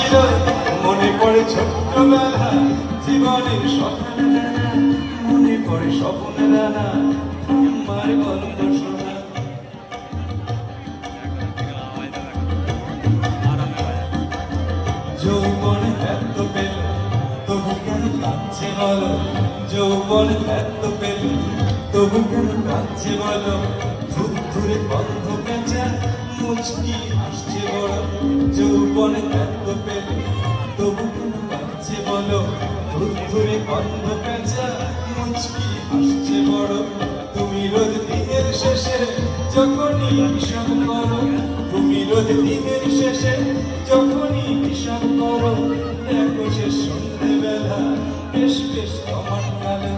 ছিল মনে পড়ে ছোট্টবেলা জীবনের স্বপ্ন মনে পড়ে স্বপ্নের রানা আমার গল্প শোনা যৌবন এত পেল তবু কেন কাঁদছে বলো যৌবন এত পেল তবু কেন কাঁদছে বলো ধূপ ধরে বন্ধ পেঁচা মুচকি আসছে বড় যৌবন এত পেল তবু কেন কাঁদছে বলো ধূপ ধরে বন্ধ পেঁচা মুচকি আসছে বড় তুমি রোজ দিনের শেষে যখনই হিসাব করো তুমি রোজ দিনের শেষে যখনই হিসাব করো দেখো সে সন্ধ্যেবেলা বেশ বেশ আমার কালো